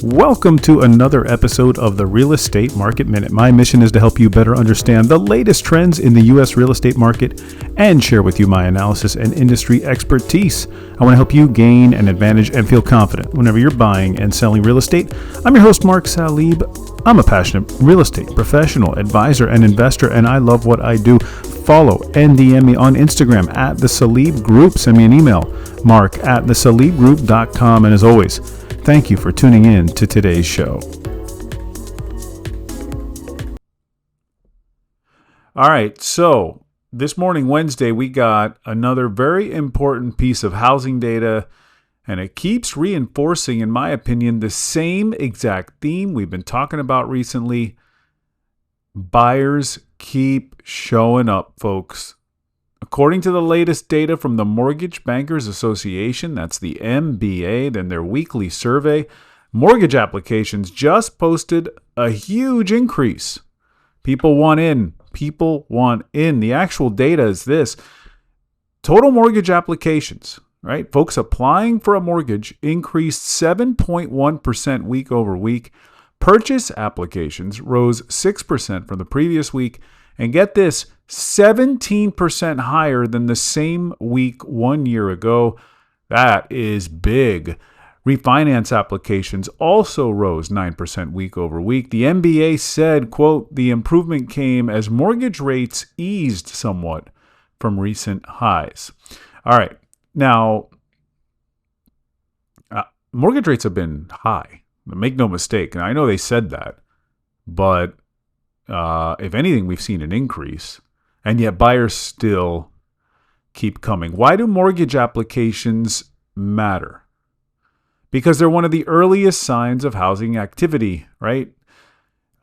Welcome to another episode of the Real Estate Market Minute. My mission is to help you better understand the latest trends in the U.S. real estate market and share with you my analysis and industry expertise. I want to help you gain an advantage and feel confident whenever you're buying and selling real estate. I'm your host, Mark Salib. I'm a passionate real estate professional, advisor, and investor, and I love what I do. Follow and DM me on Instagram at The Salib Group. Send me an email, mark@thesalibgroup.com. And as always, thank you for tuning in to today's show. All right, so this morning, Wednesday, we got another very important piece of housing data, and it keeps reinforcing, in my opinion, the same exact theme we've been talking about recently. Buyers keep showing up, folks. According to the latest data from the Mortgage Bankers Association, that's the MBA, then their weekly survey, mortgage applications just posted a huge increase. People want in. The actual data is this. Total mortgage applications, right? Folks applying for a mortgage increased 7.1% week over week. Purchase applications rose 6% from the previous week. And get this, 17% higher than the same week 1 year ago. That is big. Refinance applications also rose 9% week over week. The MBA said, quote, the improvement came as mortgage rates eased somewhat from recent highs. All right. Now, mortgage rates have been high. Make no mistake. And I know they said that, but if anything, we've seen an increase, and yet buyers still keep coming. Why do mortgage applications matter? Because they're one of the earliest signs of housing activity, right?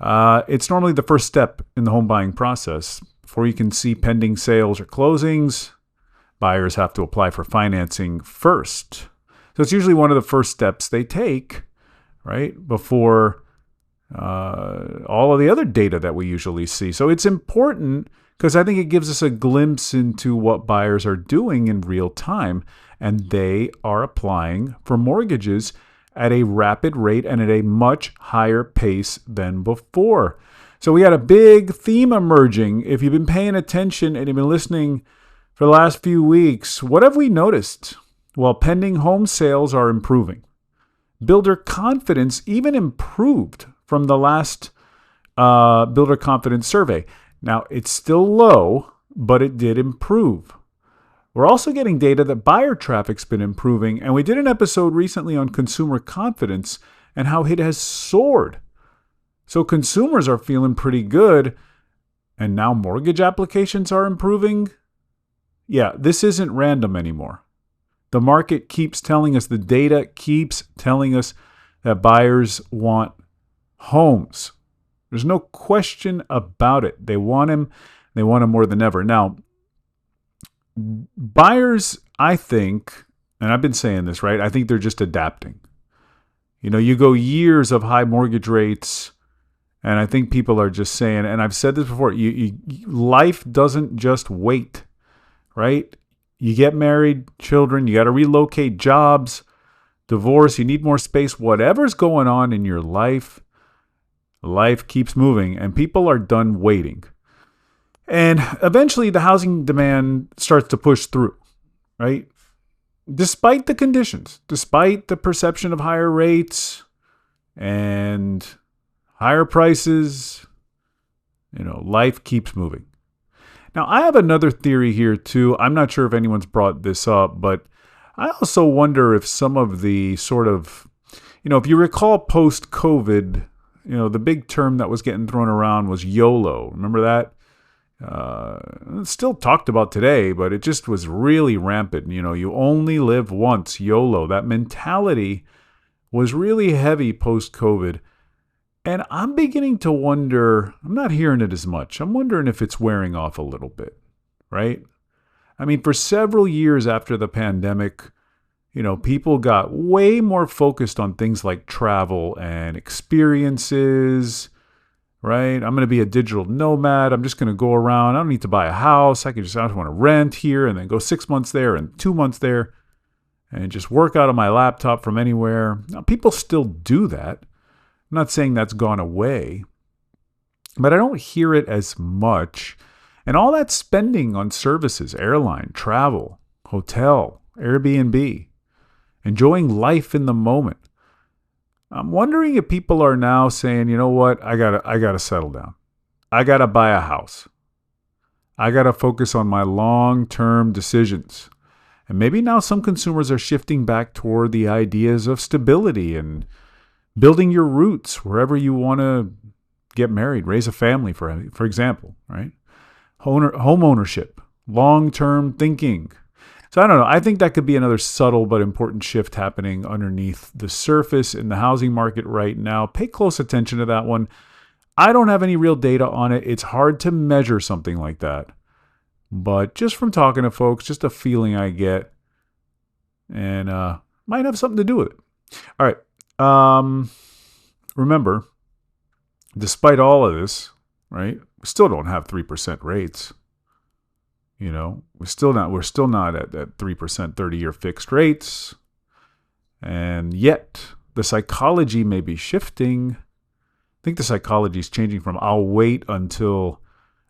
It's normally the first step in the home buying process. Before you can see pending sales or closings, buyers have to apply for financing first. So it's usually one of the first steps they take, right, before all of the other data that we usually see. So it's important because I think it gives us a glimpse into what buyers are doing in real time, and they are applying for mortgages at a rapid rate and at a much higher pace than before. So we got a big theme emerging. If you've been paying attention and you've been listening for the last few weeks, what have we noticed? Well, pending home sales are improving. Builder confidence even improved from the last Builder Confidence Survey. Now, it's still low, but it did improve. We're also getting data that buyer traffic's been improving, and we did an episode recently on consumer confidence and how it has soared. So consumers are feeling pretty good, and now mortgage applications are improving. Yeah, this isn't random anymore. The market keeps telling us, the data keeps telling us that buyers want homes. There's no question about it. They want him. They want him more than ever. Now, buyers, I think, and I've been saying this, right? I think they're just adapting. You know, you go years of high mortgage rates, and I think people are just saying, and I've said this before, life doesn't just wait, right? You get married, children, you got to relocate, jobs, divorce, you need more space, whatever's going on in your life. Life keeps moving, and people are done waiting. And eventually the housing demand starts to push through, right? Despite the conditions, despite the perception of higher rates and higher prices, life keeps moving. Now, I have another theory here too. I'm not sure if anyone's brought this up, but I also wonder if some of the sort of, if you recall post-COVID, the big term that was getting thrown around was YOLO. Remember that? It's still talked about today, but it just was really rampant. You only live once, YOLO. That mentality was really heavy post-COVID. And I'm beginning to wonder, I'm not hearing it as much. I'm wondering if it's wearing off a little bit, right? I mean, for several years after the pandemic, people got way more focused on things like travel and experiences, right? I'm going to be a digital nomad. I'm just going to go around. I don't need to buy a house. I just want to rent here and then go 6 months there and 2 months there. and just work out of my laptop from anywhere. Now, people still do that. I'm not saying that's gone away, but I don't hear it as much. And all that spending on services, airline, travel, hotel, Airbnb, enjoying life in the moment. I'm wondering if people are now saying, you know what, I gotta settle down. I gotta buy a house. I gotta focus on my long-term decisions. And maybe now some consumers are shifting back toward the ideas of stability and building your roots wherever you want to get married, raise a family, for example, right? Home ownership, long-term thinking. So I don't know. I think that could be another subtle but important shift happening underneath the surface in the housing market right now. Pay close attention to that one. I don't have any real data on it. It's hard to measure something like that. But just from talking to folks, just a feeling I get, and might have something to do with it. All right. Remember, despite all of this, right, we still don't have 3% rates. You know, we're still not at 3% 30-year fixed rates. And yet the psychology may be shifting. I think the psychology is changing from I'll wait until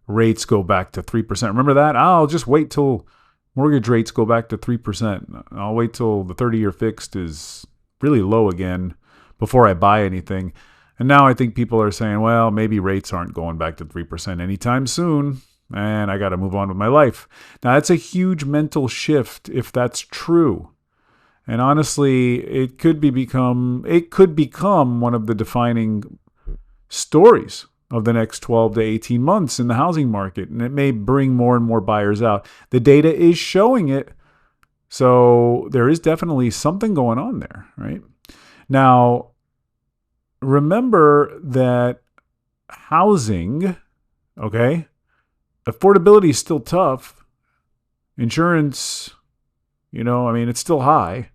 rates go back to 3%. Remember that? I'll just wait till mortgage rates go back to 3%. I'll wait till the 30-year fixed is really low again before I buy anything. And now I think people are saying, well, maybe rates aren't going back to 3% anytime soon, and I got to move on with my life. Now, that's a huge mental shift if that's true. And honestly, it could become one of the defining stories of the next 12 to 18 months in the housing market, and it may bring more and more buyers out. The data is showing it, so there is definitely something going on there, right? Now, remember that housing, okay, affordability is still tough. Insurance, it's still high.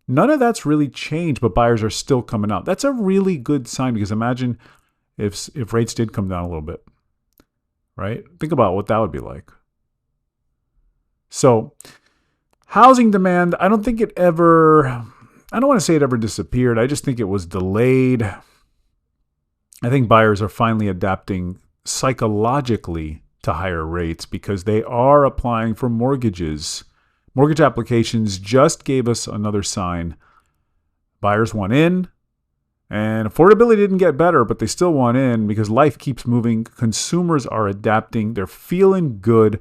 None of that's really changed, but buyers are still coming out. That's a really good sign, because imagine if rates did come down a little bit, right? Think about what that would be like. So housing demand, I don't want to say it ever disappeared. I just think it was delayed. I think buyers are finally adapting psychologically to higher rates because they are applying for mortgages. Mortgage applications just gave us another sign. Buyers want in, and affordability didn't get better, but they still want in because life keeps moving. Consumers are adapting. They're feeling good.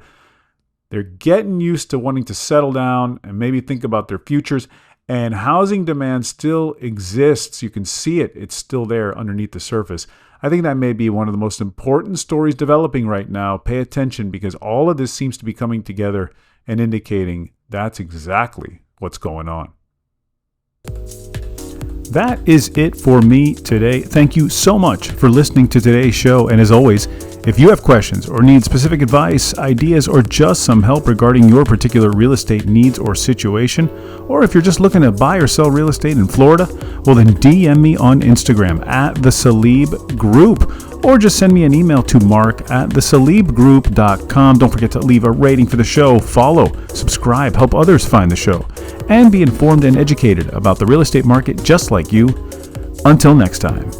They're getting used to wanting to settle down and maybe think about their futures. And housing demand still exists. You can see it. It's still there underneath the surface. I think that may be one of the most important stories developing right now. Pay attention, because all of this seems to be coming together and indicating that's exactly what's going on. That is it for me today. Thank you so much for listening to today's show. And as always, if you have questions or need specific advice, ideas, or just some help regarding your particular real estate needs or situation, or if you're just looking to buy or sell real estate in Florida, well then DM me on Instagram at The Salib Group, or just send me an email to mark@thesalibgroup.com. Don't forget to leave a rating for the show, follow, subscribe, help others find the show, and be informed and educated about the real estate market just like you. Until next time.